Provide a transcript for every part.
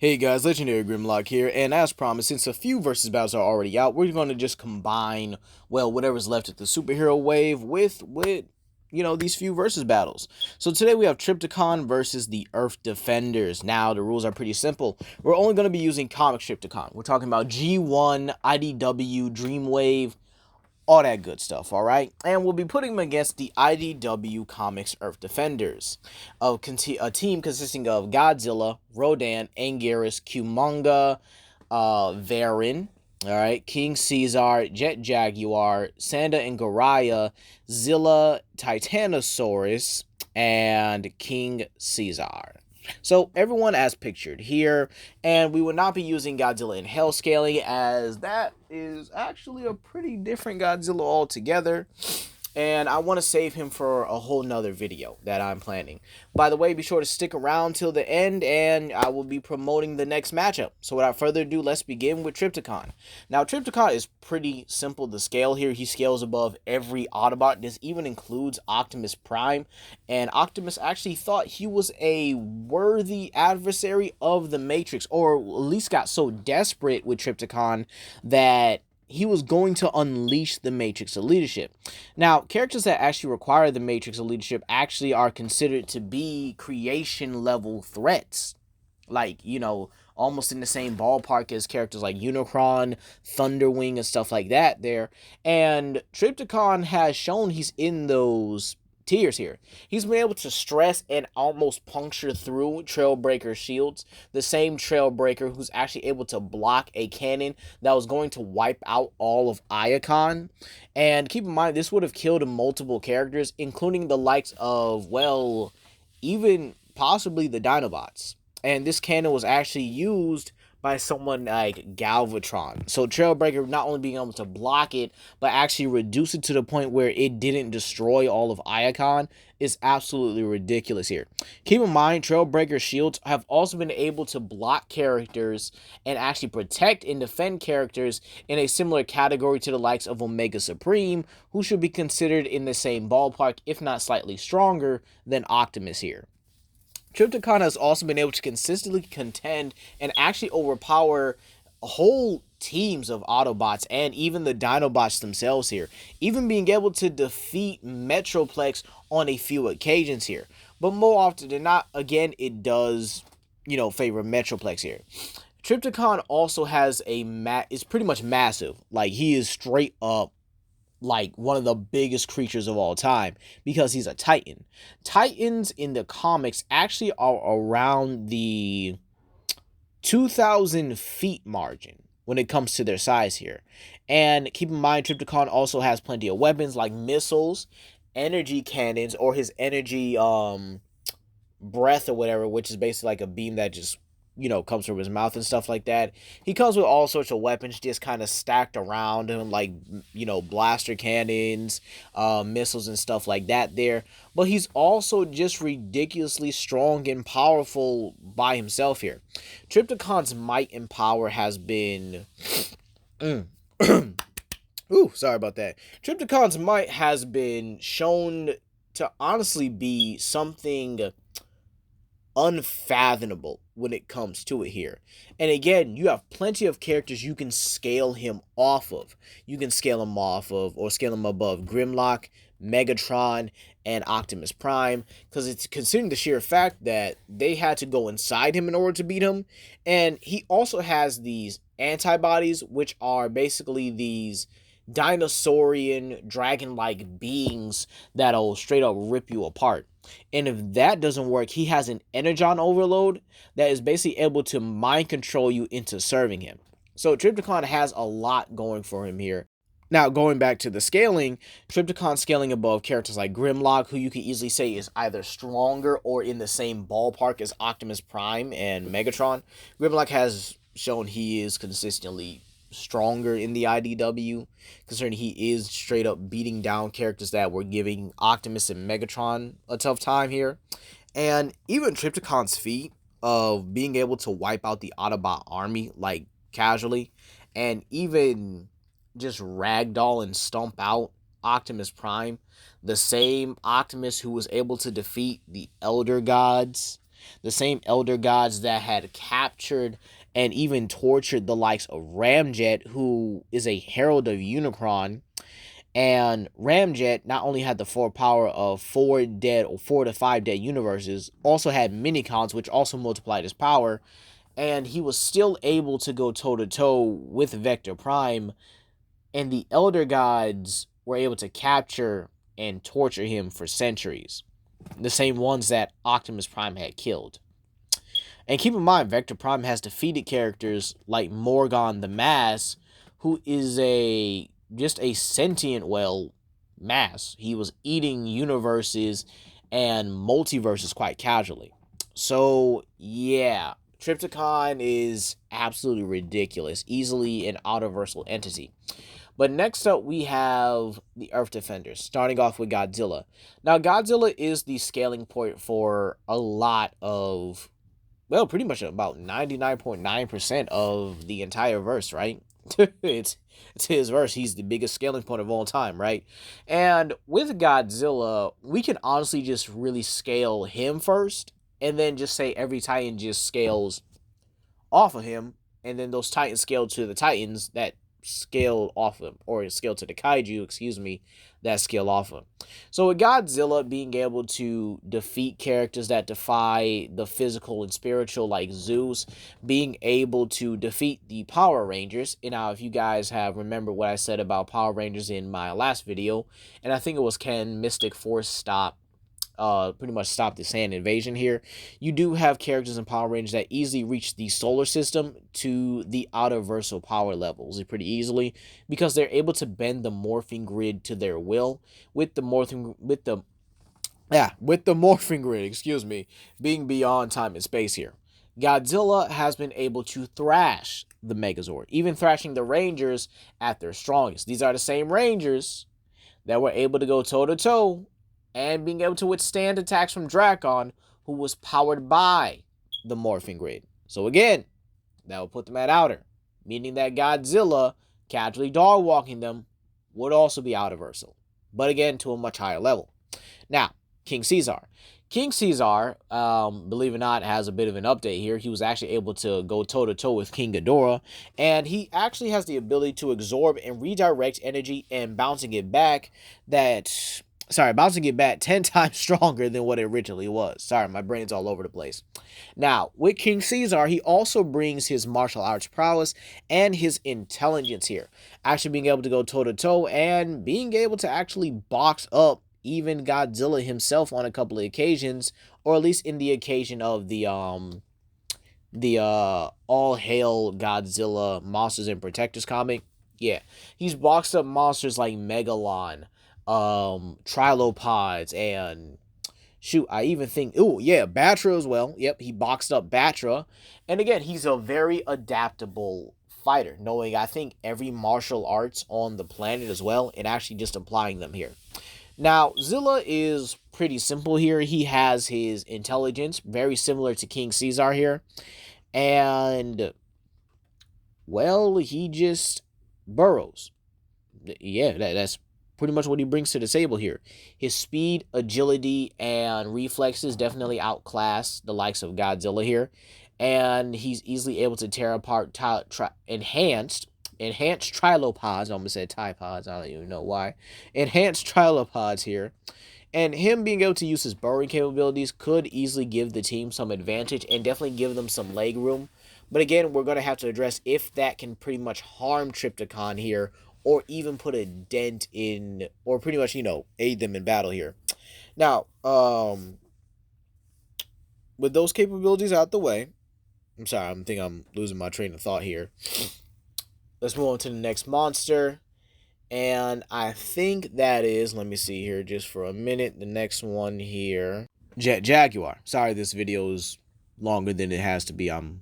Hey guys, Legendary Grimlock here, and as promised, since a few versus battles are already out, we're going to just combine, well, whatever's left of the superhero wave with these few versus battles. So today we have Trypticon versus the Earth Defenders. Now, the rules are pretty simple. We're only going to be using comic Trypticon. We're talking about G1, IDW, Dreamwave, all that good stuff, all right? And we'll be putting them against the IDW Comics Earth Defenders, a team consisting of Godzilla, Rodan, Anguirus, Kumonga, Varin, all right, King Caesar, Jet Jaguar, Sanda and Garaya, Zilla, Titanosaurus, and King Caesar. So everyone as pictured here, and we will not be using Godzilla in Hell scaling, as that is actually a pretty different Godzilla altogether, and I want to save him for a whole nother video that I'm planning. By the way, be sure to stick around till the end, and I will be promoting the next matchup. So without further ado, let's begin with Trypticon. Now, Trypticon is pretty simple to scale here. He scales above every Autobot. This even includes Optimus Prime, and Optimus actually thought he was a worthy adversary of the Matrix, or at least got so desperate with Trypticon that he was going to unleash the Matrix of Leadership. Now, characters that actually require the Matrix of Leadership actually are considered to be creation level threats. Like, almost in the same ballpark as characters like Unicron, Thunderwing, and stuff like that there. And Trypticon has shown he's in those tiers here. He's been able to stress and almost puncture through Trailbreaker shields. The same Trailbreaker who's actually able to block a cannon that was going to wipe out all of Iacon. And keep in mind, this would have killed multiple characters, including the likes of, well, even possibly the Dinobots. And this cannon was actually used by someone like Galvatron. So Trailbreaker not only being able to block it, but actually reduce it to the point where it didn't destroy all of Iacon is absolutely ridiculous here. Keep in mind, Trailbreaker shields have also been able to block characters and actually protect and defend characters in a similar category to the likes of Omega Supreme, who should be considered in the same ballpark, if not slightly stronger than Optimus here. Trypticon has also been able to consistently contend and actually overpower whole teams of Autobots and even the Dinobots themselves here, even being able to defeat Metroplex on a few occasions here. But more often than not, again, it does, favor Metroplex here. Trypticon also has is pretty much massive. Like, he is straight up like one of the biggest creatures of all time because he's a Titan. Titans in the comics actually are around the 2,000 feet margin when it comes to their size here. And keep in mind, Trypticon also has plenty of weapons like missiles, energy cannons, or his energy breath or whatever, which is basically like a beam that just comes from his mouth and stuff like that. He comes with all sorts of weapons just kind of stacked around him, like, blaster cannons, missiles and stuff like that there. But he's also just ridiculously strong and powerful by himself here. Trypticon's might and power has been... Ooh, sorry about that. Trypticon's might has been shown to honestly be something unfathomable when it comes to it here. And again, you have plenty of characters you can scale him off of. You can scale him off of or scale him above GRIMLOCK, Megatron, and Optimus Prime, because it's considering the sheer fact that they had to go inside him in order to beat him. And he also has these antibodies, which are basically these dinosaurian dragon-like beings that'll straight up rip you apart. And if that doesn't work, he has an energon overload that is basically able to mind control you into serving him. So Trypticon has a lot going for him here. Now, going back to the scaling, Trypticon scaling above characters like GRIMLOCK, who you could easily say is either stronger or in the same ballpark as Optimus Prime and Megatron. GRIMLOCK has shown he is consistently stronger in the IDW, considering he is straight up beating down characters that were giving Optimus and Megatron a tough time here. And even Trypticon's feat of being able to wipe out the Autobot army like casually, and even just ragdoll and stomp out Optimus Prime, the same Optimus who was able to defeat the Elder Gods The same elder gods that had captured and even tortured the likes of Ramjet, who is a herald of Unicron. And Ramjet not only had the full power of 4 to 5 dead universes, also had minicons, which also multiplied his power, and he was still able to go toe to toe with Vector Prime, and the Elder Gods were able to capture and torture him for centuries. The same ones that Optimus Prime had killed. And keep in mind, Vector Prime has defeated characters like Morgon the Mass, who is just a sentient, mass. He was eating universes and multiverses quite casually. So, yeah, Trypticon is absolutely ridiculous, easily an autoversal entity. But next up, we have the Earth Defenders, starting off with Godzilla. Now, Godzilla is the scaling point for a lot of, pretty much about 99.9% of the entire verse, right? it's his verse. He's the biggest scaling point of all time, right? And with Godzilla, we can honestly just really scale him first, and then just say every Titan just scales off of him, and then those Titans scale to the Titans that scale off of him, or scale to the Kaiju, that scale off of him. So with Godzilla being able to defeat characters that defy the physical and spiritual like Zeus, being able to defeat the Power Rangers, and now if you guys have remembered what I said about Power Rangers in my last video, and I think it was can Mystic Force pretty much stop the Sand invasion here, you do have characters in Power Rangers that easily reach the solar system to the outerversal power levels pretty easily, because they're able to bend the morphing grid to their will, with the morphing grid, being beyond time and space here. Godzilla has been able to thrash the Megazord, even thrashing the Rangers at their strongest. These are the same Rangers that were able to go toe to toe and being able to withstand attacks from Drakon, who was powered by the morphing grid. So again, that will put them at outer, meaning that Godzilla casually dog walking them would also be outerversal, but again to a much higher level. Now, King Caesar. King Caesar, believe it or not, has a bit of an update here. He was actually able to go toe-to-toe with King Ghidorah, and he actually has the ability to absorb and redirect energy and bouncing it back 10 times stronger than what it originally was. Sorry, my brain's all over the place. Now, with King Caesar, he also brings his martial arts prowess and his intelligence here. Actually being able to go toe-to-toe and being able to actually box up even Godzilla himself on a couple of occasions, or at least in the occasion of the All Hail Godzilla Monsters and Protectors comic. Yeah, he's boxed up monsters like Megalon, Trilopods, and I even think, Batra as well. Yep, he boxed up Batra. And again, he's a very adaptable fighter, knowing, I think, every martial arts on the planet as well, and actually just applying them here. Now, Zilla is pretty simple here. He has his intelligence, very similar to King Caesar here. And, he just burrows. Yeah, that's pretty much what he brings to the table here. His speed, agility, and reflexes definitely outclass the likes of Godzilla here. And he's easily able to tear apart enhanced Trilopods. I almost said Typods. I don't even know why. Enhanced Trilopods here. And him being able to use his burrowing capabilities could easily give the team some advantage and definitely give them some leg room. But again, we're going to have to address if that can pretty much harm Trypticon here, or even put a dent in, or pretty much, aid them in battle here. Now, with those capabilities out the way, I'm sorry, I think I'm losing my train of thought here. Let's move on to the next monster. And I think that is, let me see here just for a minute, the next one here. Jet Jaguar. Sorry, this video is longer than it has to be. I'm,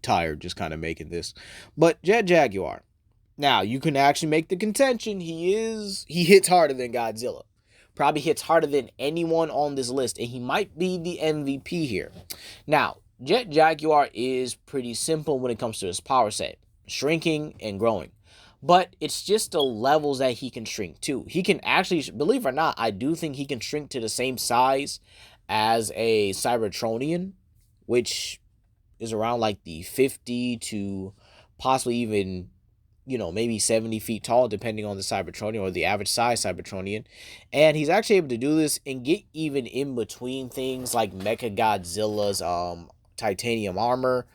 tired just kind of making this. But Jet Jaguar. Now, you can actually make the contention he hits harder than Godzilla. Probably hits harder than anyone on this list, and he might be the MVP here. Now, Jet Jaguar is pretty simple when it comes to his power set. Shrinking and growing. But it's just the levels that he can shrink to. He can actually, believe it or not, I do think he can shrink to the same size as a Cybertronian. which is around like the 50 to possibly even, maybe 70 feet tall, depending on the Cybertronian or the average size Cybertronian. And he's actually able to do this and get even in between things like Mecha Godzilla's titanium armor,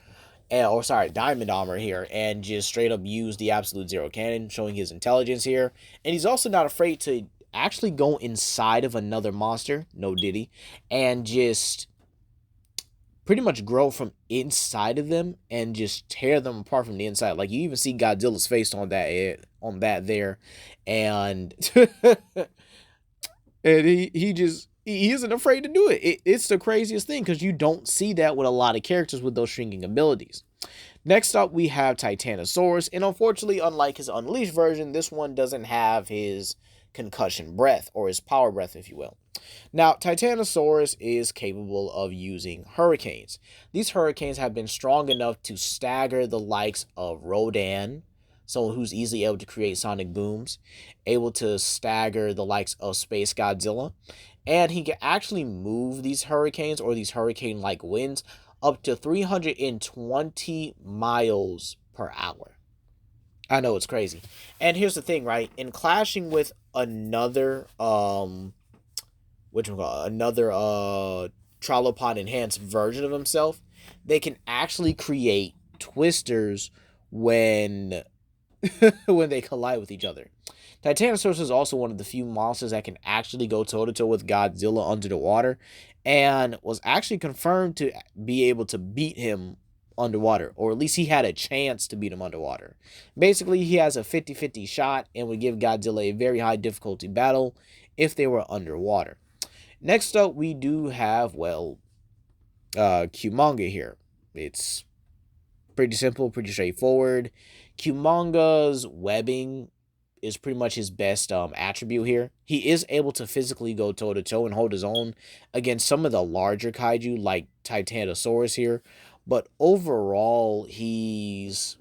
or sorry, diamond armor here, and just straight up use the absolute zero cannon, showing his intelligence here. And he's also not afraid to actually go inside of another monster, no diddy, and just pretty much grow from inside of them and just tear them apart from the inside. Like, you even see Godzilla's face on that there, and and he isn't afraid to do it. It's the craziest thing, because you don't see that with a lot of characters with those shrinking abilities. Next up, we have Titanosaurus, and unfortunately, unlike his Unleashed version, this one doesn't have his concussion breath, or his power breath, if you will. Now, Titanosaurus is capable of using hurricanes. These hurricanes have been strong enough to stagger the likes of Rodan, someone who's easily able to create sonic booms, able to stagger the likes of Space Godzilla, and he can actually move these hurricanes, or these hurricane-like winds, up to 320 miles per hour. I know, it's crazy. And here's the thing, right? In clashing with another Trilopod enhanced version of himself, they can actually create twisters when when they collide with each other. Titanosaurus is also one of the few monsters that can actually go toe-to-toe with Godzilla under the water, and was actually confirmed to be able to beat him underwater, or at least he had a chance to beat him underwater. Basically, he has a 50-50 shot and would give Godzilla a very high difficulty battle if they were underwater. Next up, we do have, Kumonga here. It's pretty simple, pretty straightforward. Kumonga's webbing is pretty much his best attribute here. He is able to physically go toe-to-toe and hold his own against some of the larger kaiju, like Titanosaurus here. But overall, he's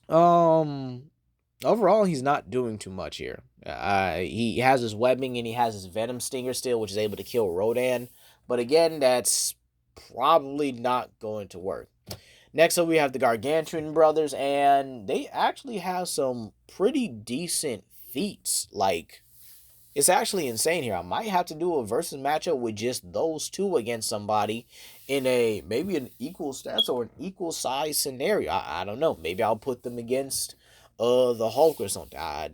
not doing too much here. He has his webbing and he has his venom stinger still, which is able to kill Rodan. But again, that's probably not going to work. Next up, we have the Gargantuan brothers, and they actually have some pretty decent feats. Like, it's actually insane here. I might have to do a versus matchup with just those two against somebody in maybe an equal stats or an equal size scenario. I don't know. Maybe I'll put them against the Hulk or something. I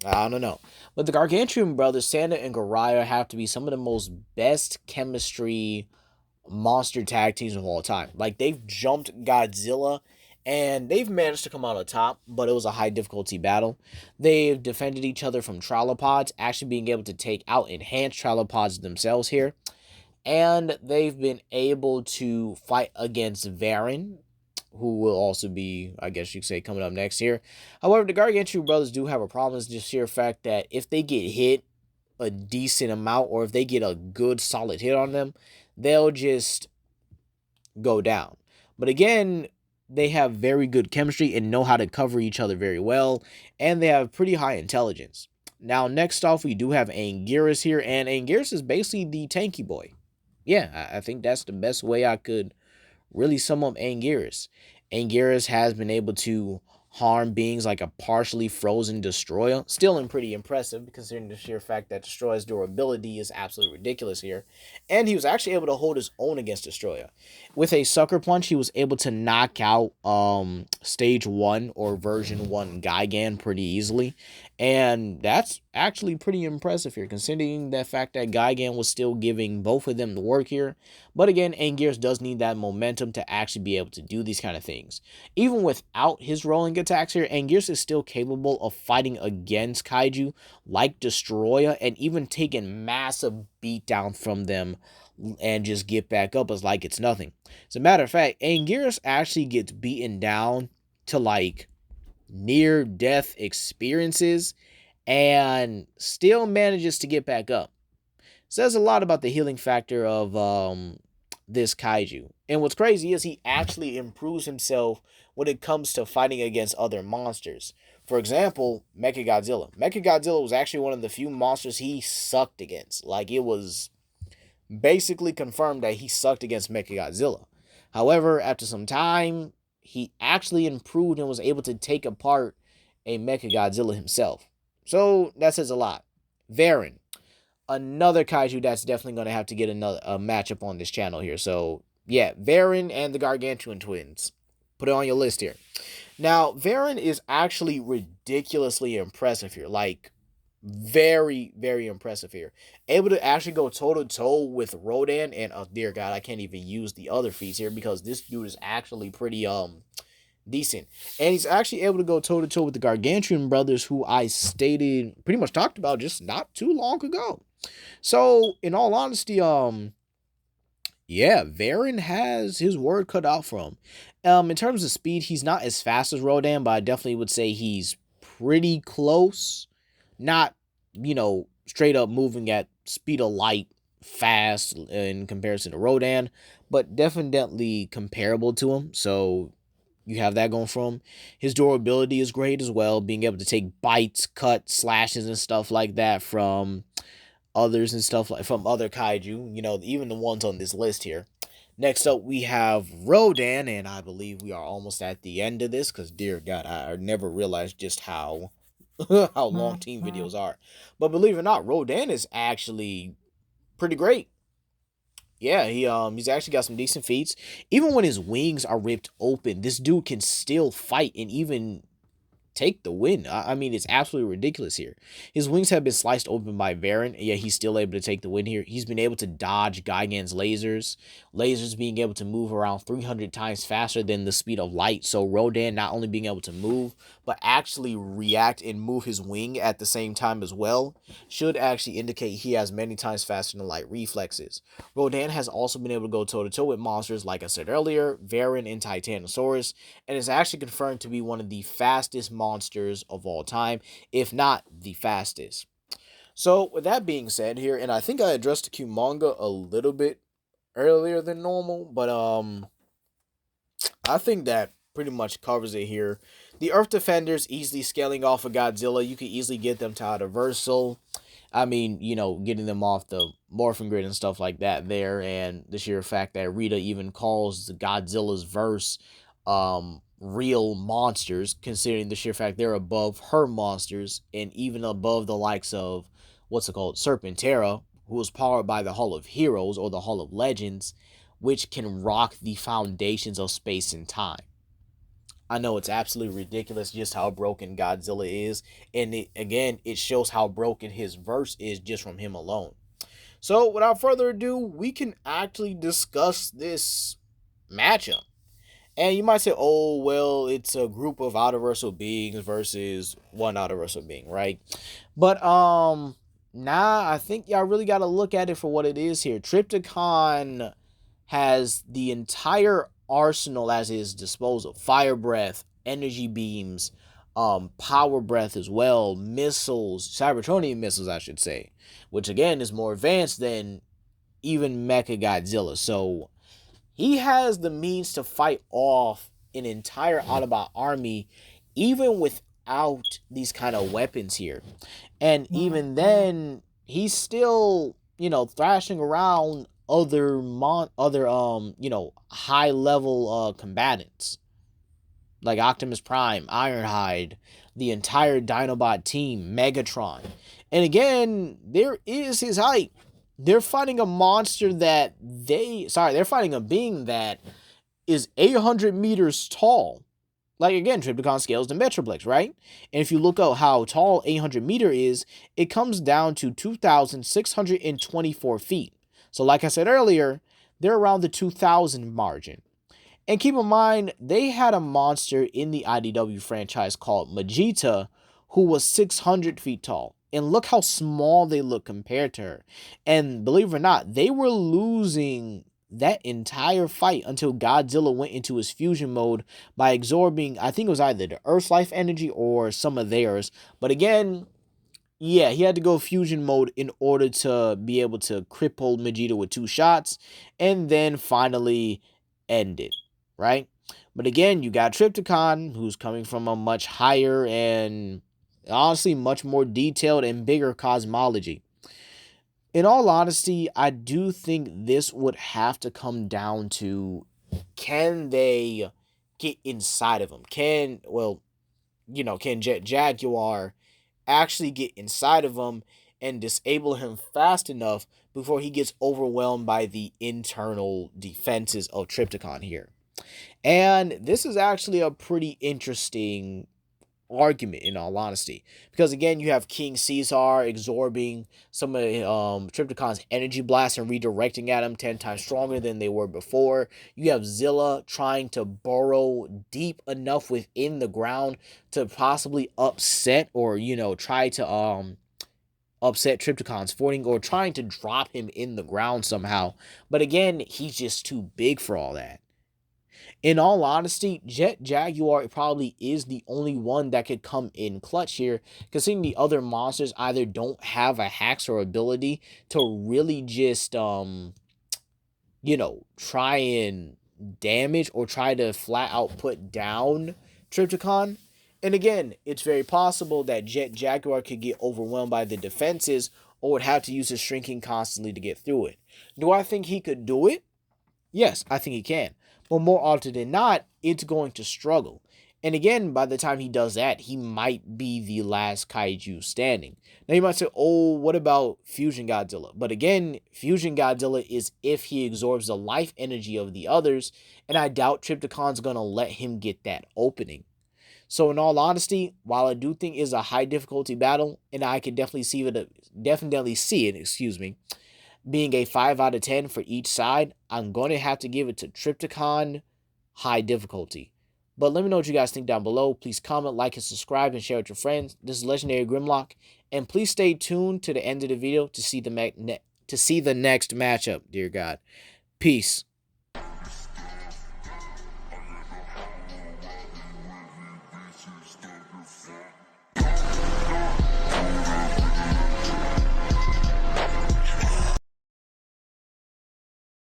don't know. But the Gargantuan brothers, Sanda and Goriah, have to be some of the most best chemistry monster tag teams of all time. Like, they've jumped Godzilla and they've managed to come out on top, but it was a high difficulty battle. They've defended each other from Trilopods, actually being able to take out enhanced Trilopods themselves here. And they've been able to fight against Varan, who will also be, I guess you could say, coming up next here. However, the Gargantuan brothers do have a problem. It's just sheer fact that if they get hit a decent amount, or if they get a good solid hit on them, they'll just go down. But again, they have very good chemistry and know how to cover each other very well, and they have pretty high intelligence. Now, next off, we do have Anguirus here, and Anguirus is basically the tanky boy. Yeah, I think that's the best way I could really sum up Anguirus. Anguirus has been able to harm beings like a partially frozen Destroyer. Still pretty impressive, considering the sheer fact that Destroyer's durability is absolutely ridiculous here. And he was actually able to hold his own against Destroyer. With a Sucker Punch, he was able to knock out Stage 1 or Version 1 Gigan pretty easily. And that's actually pretty impressive here, considering the fact that Gigan was still giving both of them the work here. But again, Anguirus does need that momentum to actually be able to do these kind of things. Even without his rolling attacks here, Anguirus is still capable of fighting against kaiju like Destroyer and even taking massive beatdown from them and just get back up as like it's nothing. As a matter of fact, Anguirus actually gets beaten down to like near-death experiences and still manages to get back up. Says a lot about the healing factor of this kaiju. And what's crazy is he actually improves himself when it comes to fighting against other monsters. For example, Mechagodzilla. Mechagodzilla was actually one of the few monsters he sucked against. Like, it was basically confirmed that he sucked against Mechagodzilla. However, after some time, he actually improved and was able to take apart a Mechagodzilla himself. So that says a lot. Varen, another kaiju that's definitely going to have to get another matchup on this channel here. So yeah, Varen and the Gargantuan twins. Put it on your list here. Now, Varen is actually ridiculously impressive here. Like, very, very impressive here. Able to actually go toe to toe with Rodan, and oh dear God, I can't even use the other feats here because this dude is actually pretty decent. And he's actually able to go toe to toe with the Gargantuan brothers, who I stated pretty much talked about just not too long ago. So, in all honesty, yeah, Varen has his word cut out for him. In terms of speed, he's not as fast as Rodan, but I definitely would say he's pretty close. Not, straight up moving at speed of light fast in comparison to Rodan, but definitely comparable to him. So you have that going for him. His durability is great as well, being able to take bites, cuts, slashes, and stuff like that from others and stuff like from other kaiju, even the ones on this list here. Next up, we have Rodan, and I believe we are almost at the end of this because, dear God, I never realized just how how long team videos are. But believe it or not, Rodan is actually pretty great. Yeah, he's actually got some decent feats. Even when his wings are ripped open, this dude can still fight and even take the win. I mean, it's absolutely ridiculous here. His wings have been sliced open by Varen, yet he's still able to take the win here. He's been able to dodge Gigan's lasers being able to move around 300 times faster than the speed of light. So Rodan not only being able to move, but actually react and move his wing at the same time as well, should actually indicate he has many times faster than light reflexes. Rodan has also been able to go toe-to-toe with monsters, like I said earlier, Varen and Titanosaurus, and is actually confirmed to be one of the fastest monsters of all time, if not the fastest. So, with that being said here, and I think I addressed the Q-manga a little bit earlier than normal, but I think that pretty much covers it here. The Earth Defenders easily scaling off of Godzilla. You can easily get them to Universal. I mean, getting them off the morphin grid and stuff like that there, and the sheer fact that Rita even calls the Godzilla's verse real monsters, considering the sheer fact they're above her monsters and even above the likes of what's it called, Serpentera, who is powered by the Hall of Heroes or the Hall of Legends, which can rock the foundations of space and time. I know it's absolutely ridiculous just how broken Godzilla is, and it shows how broken his verse is just from him alone. So, without further ado, we can actually discuss this matchup. And you might say, oh, well, it's a group of outerversal beings versus one outerversal being, right? But, I think y'all really got to look at it for what it is here. Trypticon has the entire arsenal at his disposal. Fire breath, energy beams, power breath as well, missiles, Cybertronian missiles, I should say, which again is more advanced than even Mechagodzilla. So he has the means to fight off an entire Autobot army, even without these kind of weapons here. And even then, he's still, thrashing around other high level combatants like Optimus Prime, Ironhide, the entire Dinobot team, Megatron. And again, there is his height. They're fighting a monster they're fighting a being that is 800 meters tall. Like, again, Trypticon scales the Metroplex, right? And if you look at how tall 800 meter is, it comes down to 2,624 feet. So like I said earlier, they're around the 2,000 margin. And keep in mind, they had a monster in the IDW franchise called Vegeta, who was 600 feet tall. And look how small they look compared to her. And believe it or not, they were losing that entire fight until Godzilla went into his fusion mode by absorbing, I think it was either the Earth's life energy or some of theirs. But again, yeah, he had to go fusion mode in order to be able to cripple Vegeta with 2 shots and then finally end it, right? But again, you got Trypticon, who's coming from a much higher and honestly much more detailed and bigger cosmology. In all honesty, I do think this would have to come down to, can they get inside of him? Can Jet Jaguar actually get inside of him and disable him fast enough before he gets overwhelmed by the internal defenses of Trypticon here? And this is actually a pretty interesting argument, in all honesty, because again, you have King Caesar absorbing some of Trypticon's energy blasts and redirecting at him 10 times stronger than they were before. You have Zilla trying to burrow deep enough within the ground to possibly upset, or try to upset Trypticon's footing, or trying to drop him in the ground somehow. But again, he's just too big for all that. In all honesty, Jet Jaguar probably is the only one that could come in clutch here, considering the other monsters either don't have a hacks or ability to really just try and damage or try to flat out put down Trypticon. And again, it's very possible that Jet Jaguar could get overwhelmed by the defenses or would have to use his shrinking constantly to get through it. Do I think he could do it? Yes, I think he can. But more often than not, it's going to struggle. And again, by the time he does that, he might be the last kaiju standing. Now you might say, oh, what about Fusion Godzilla? But again, Fusion Godzilla is if he absorbs the life energy of the others, and I doubt Trypticon's going to let him get that opening. So in all honesty, while I do think it's a high difficulty battle, and I can definitely see it, being a 5 out of 10 for each side, I'm going to have to give it to Trypticon high difficulty. But let me know what you guys think down below. Please comment, like, and subscribe, and share with your friends. This is Legendary GRIMLOCK, and please stay tuned to the end of the video to see the next matchup, dear God. Peace.